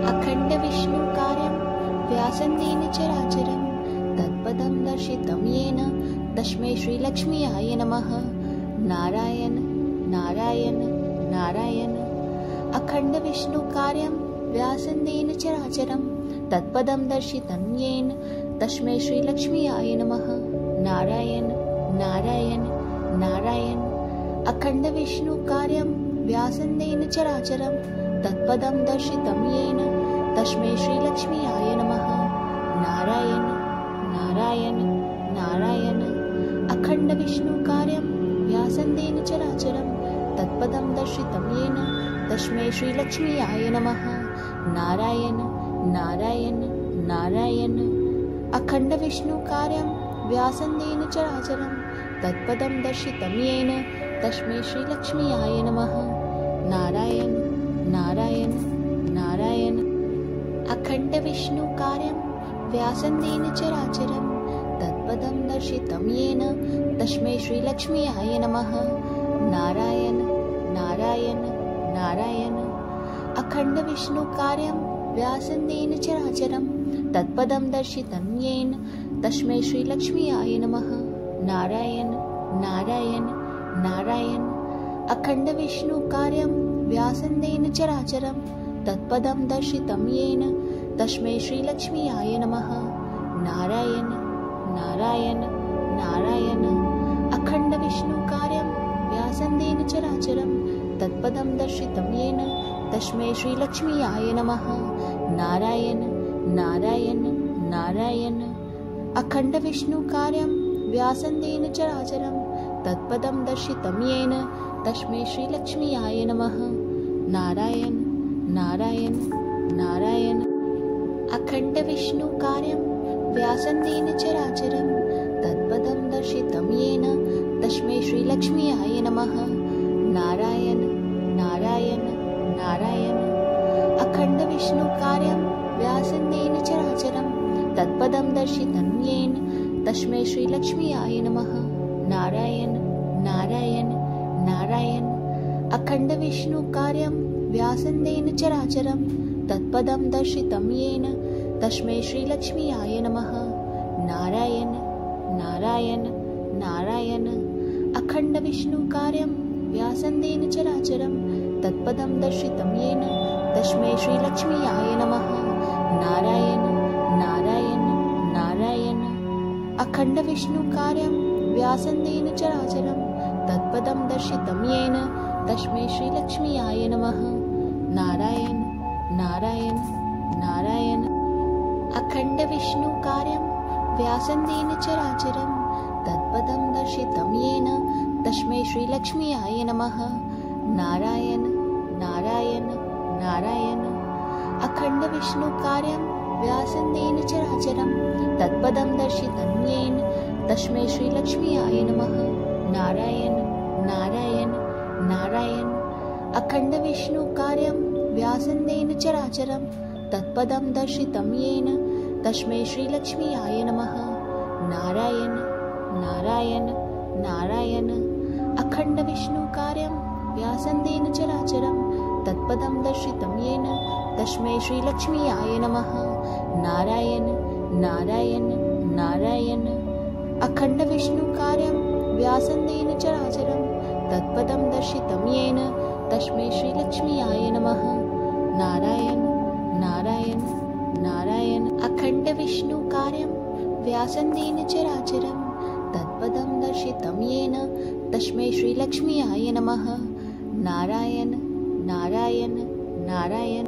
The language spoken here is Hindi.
अखण्डविष्णुकार्यं व्यासन्तेन चराचरं तत्पदं दर्शितं येन तस्मै श्रीलक्ष्म्याय नमः। नारायण नारायण नारायण। अखण्डविष्णुकार्यं व्यासन्तेन चराचरं तत्पदं दर्शितं येन तस्मै श्रीलक्ष्म्याय नमः। नारायण नारायण नारायण। अखण्डविष्णुकार्यं व्यासन्तेन चराचरं तत्पदं दर्शितं येन तस्मै श्रीलक्ष्म्याय नमः। नारायण नारायण नारायण। अखण्डविष्णुकार्यं व्यासन्तेन चराचरं तत्पदं दर्शितं येन तस्मै श्रीलक्ष्म्याय नमः। नारायण नारायण नारायण। अखण्डविष्णुकार्यं व्यासन्तेन चराचरं तत्पदं दर्शितं येन तस्मै श्रीलक्ष्म्याय नमः। नारायण नारायण नारायण। अखण्डविष्णुकार्यं व्यासन्तेन चराचरं तत्पदं दर्शितं येन तस्मै श्रीलक्ष्म्याय नमः। नारायण नारायण नारायण। अखण्डविष्णुकार्यं व्यासन्तेन चराचरं तत्पदं दर्शितं येन तस्मै श्रीलक्ष्म्याय नमः। नारायण नारायण नारायण। अखण्डविष्णुकार्यं व्यासन्तेन चराचरं तत्पदं दर्शितं येन तस्मै श्रीलक्ष्म्याय नमः। नारायण नारायण नारायण। अखण्डविष्णुकार्यं व्यासन्तेन चराचरं तत्पदं दर्शितं येन तस्मै श्रीलक्ष्म्याय नमः। नारायण नारायण नारायण। अखण्डविष्णुकार्यं व्यासन्तेन चराचरं तत्पदं दर्शितं येन तस्मै श्रीलक्ष्म्याय नमः। नारायण नारायण नारायण। अखण्डविष्णुकार्यं व्यासन्तेन चराचरं तत्पदं दर्शितं येन तस्मै श्रीलक्ष्म्याय नमः। नारायण नारायण नारायण। अखण्डविष्णुकार्यं व्यासन्तेन चराचरं तत्पदं दर्शितं येन तस्मै श्रीलक्ष्म्याय नमः। नारायण नारायण नारायण। अखण्डविष्णुकार्यं व्यासन्तेन चराचरं तत्पदं दर्शितं येन तस्मै श्रीलक्ष्म्याय नमः। नारायण नारायण नारायण। अखण्डविष्णुकार्यं व्यासन्तेन चराचरं तत्पदं दर्शितं येन तस्मै श्रीलक्ष्म्याय नमः। नारायण नारायण नारायण। अखण्डविष्णुकार्यं व्यासन्तेन चराचरं तत्पदं दर्शितं येन तस्मै श्रीलक्ष्म्याय नमः। नारायण नारायण नारायण। अखण्डविष्णुकार्यं व्यासन्तेन चराचरं तत्पदं दर्शितं येन तस्मै श्रीलक्ष्म्याय नमः। नारायण नारायण नारायण। अखण्डविष्णुकार्यं व्यासन्तेन चराचरं तत्पदं दर्शितं येन तस्मै श्रीलक्ष्म्याय नमः। नारायण नारायण नारायण। अखण्डविष्णुकार्यं व्यासन्तेन चराचरं तत्पदं दर्शितं येन तस्मै श्रीलक्ष्म्याय नमः। नारायण नारायण नारायण। अखण्डविष्णुकार्यं व्यासन्तेन चराचरं तत्पदं दर्शितं येन तस्मै श्रीलक्ष्म्याय नमः। नारायण नारायण नारायण। अखण्डविष्णुकार्यं व्यासन्तेन चराचरं तत्पदं दर्शितं येन तस्मै श्रीलक्ष्म्याय नमः। नारायण नारायण नारायण। अखण्डविष्णुकार्यं व्यासन्तेन चराचरं तत्पदं दर्शितं येन तस्मै श्रीलक्ष्म्याय नमः। नारायण नारायण नारायण।